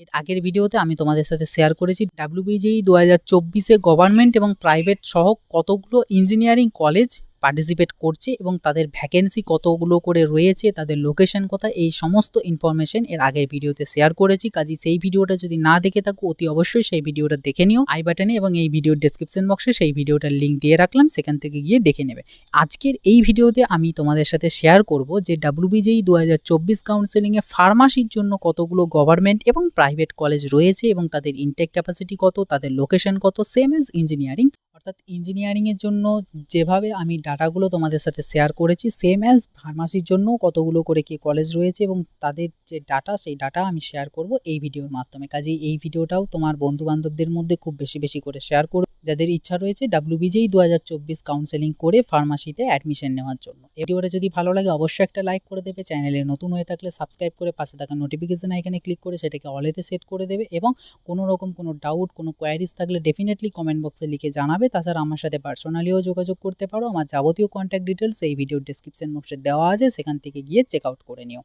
এর আগের ভিডিওতে আমি তোমাদের সাথে শেয়ার করেছি ডাব্লিউবিজেই 2024-এ গভর্নমেন্ট এবং প্রাইভেট সহ কতগুলো ইঞ্জিনিয়ারিং কলেজ পার্টিসিপেট করছে এবং তাদের ভ্যাকেন্সি কতগুলো করে রয়েছে, তাদের লোকেশন কোথায়, এই সমস্ত ইনফরমেশন এর আগের ভিডিওতে শেয়ার করেছি। কাজে সেই ভিডিওটা যদি না দেখে থাকো অতি অবশ্যই সেই ভিডিওটা দেখে নিও। আই বাটনে এবং এই ভিডিওর ডেসক্রিপশন বক্সে সেই ভিডিওটার লিঙ্ক দিয়ে রাখলাম, সেখান থেকে গিয়ে দেখে নেবে। আজকের এই ভিডিওতে আমি তোমাদের সাথে শেয়ার করব যে ডাব্লিউবিজেই 2024 কাউন্সেলিংয়ে ফার্মাসির জন্য কতগুলো গভর্নমেন্ট এবং প্রাইভেট কলেজ রয়েছে এবং তাদের ইনটেক ক্যাপাসিটি কত, তাদের লোকেশন কত, সেম এজ ইঞ্জিনিয়ারিং। অর্থাৎ ইঞ্জিনিয়ারিংয়ের জন্য যেভাবে আমি ডাটাগুলো তোমাদের সাথে শেয়ার করেছি, সেম অ্যাজ ফার্মাসির জন্য কতগুলো করে কি কলেজ রয়েছে এবং তাদের যে ডাটা, সেই ডাটা আমি শেয়ার করব এই ভিডিওর মাধ্যমে। কাজেই এই ভিডিওটাও তোমার বন্ধুবান্ধবদের মধ্যে খুব বেশি বেশি করে শেয়ার করো, যাদের ইচ্ছা রয়েছে ডাব্লিউবিজেই 2024 কাউন্সেলিং করে ফার্মাসিতে অ্যাডমিশন নেওয়ার জন্য। এই ভিডিওটা যদি ভালো লাগে অবশ্যই একটা লাইক করে দেবে, চ্যানেলে নতুন হয়ে থাকলে সাবস্ক্রাইব করে পাশে থাকা নোটিফিকেশন আইকনে ক্লিক করে সেটাকে অলেতে সেট করে দেবে এবং কোনো রকম কোনো ডাউট, কোনো কোয়ারিজ থাকলে ডেফিনেটলি কমেন্ট বক্সে লিখে জানাবে। তাছাড়া আমার সাথে পার্সোনালিও যোগাযোগ করতে পারো, আমার যাবতীয় কন্ট্যাক্ট ডিটেলস এই ভিডিওর ডেসক্রিপশন বক্সে দেওয়া আছে, সেখান থেকে গিয়ে চেক আউট করে নিও।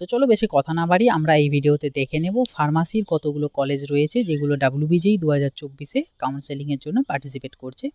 তো চলো বেশি কথা না বাড়িয়ে আমরা এই ভিডিওতে দেখে নেব ফার্মাসির কতগুলো কলেজ রয়েছে যেগুলো ডাব্লিউবিজেই 2024-এ কাউন্সেলিংয়ের জন্য পার্টিসিপেট করছে।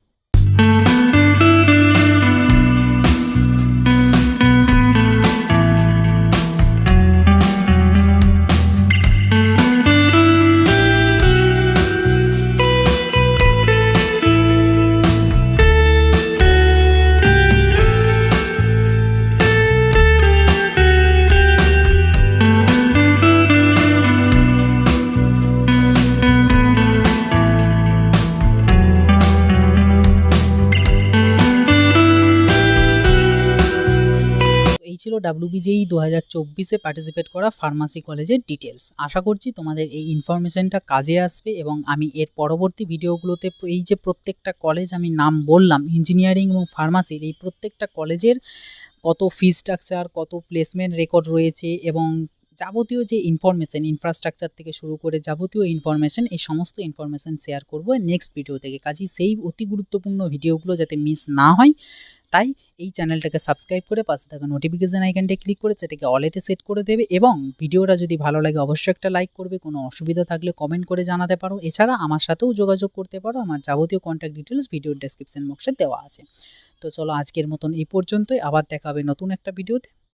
ছিল ডাব্লিউবিজেই 2024-এ পার্টিসিপেট করা ফার্মাসি কলেজের ডিটেলস। আশা করছি তোমাদের এই ইনফরমেশনটা কাজে আসবে এবং আমি এর পরবর্তী ভিডিওগুলোতে এই যে প্রত্যেকটা কলেজ আমি নাম বললাম ইঞ্জিনিয়ারিং এবং ফার্মাসির, এই প্রত্যেকটা কলেজের কত ফি স্ট্রাকচার, কত প্লেসমেন্ট রেকর্ড রয়েছে এবং যাবতীয় যে ইনফরমেশন, ইনফ্রাস্ট্রাকচার থেকে শুরু করে যাবতীয় ইনফরমেশন, এই সমস্ত ইনফরমেশন শেয়ার করব নেক্সট ভিডিও থেকে। কাজেই সেই অতি গুরুত্বপূর্ণ ভিডিওগুলো যাতে মিস না হয়, তাই এই চ্যানেলটাকে সাবস্ক্রাইব করে পাশে থাকা নোটিফিকেশন আইকনটা ক্লিক করে সেটাকে অলেতে সেট করে দেবে এবং ভিডিওটা যদি ভালো লাগে অবশ্যই একটা লাইক করবে। কোনো অসুবিধা থাকলে কমেন্ট করে জানাতে পারো। এছাড়া আমার সাথেও যোগাযোগ করতে পারো, আমার যাবতীয় কন্ট্যাক্ট ডিটেলস ভিডিওর ডেসক্রিপশন বক্সে দেওয়া আছে। তো চলো আজকের মতন এই পর্যন্তই, আবার দেখা হবে নতুন একটা ভিডিওতে।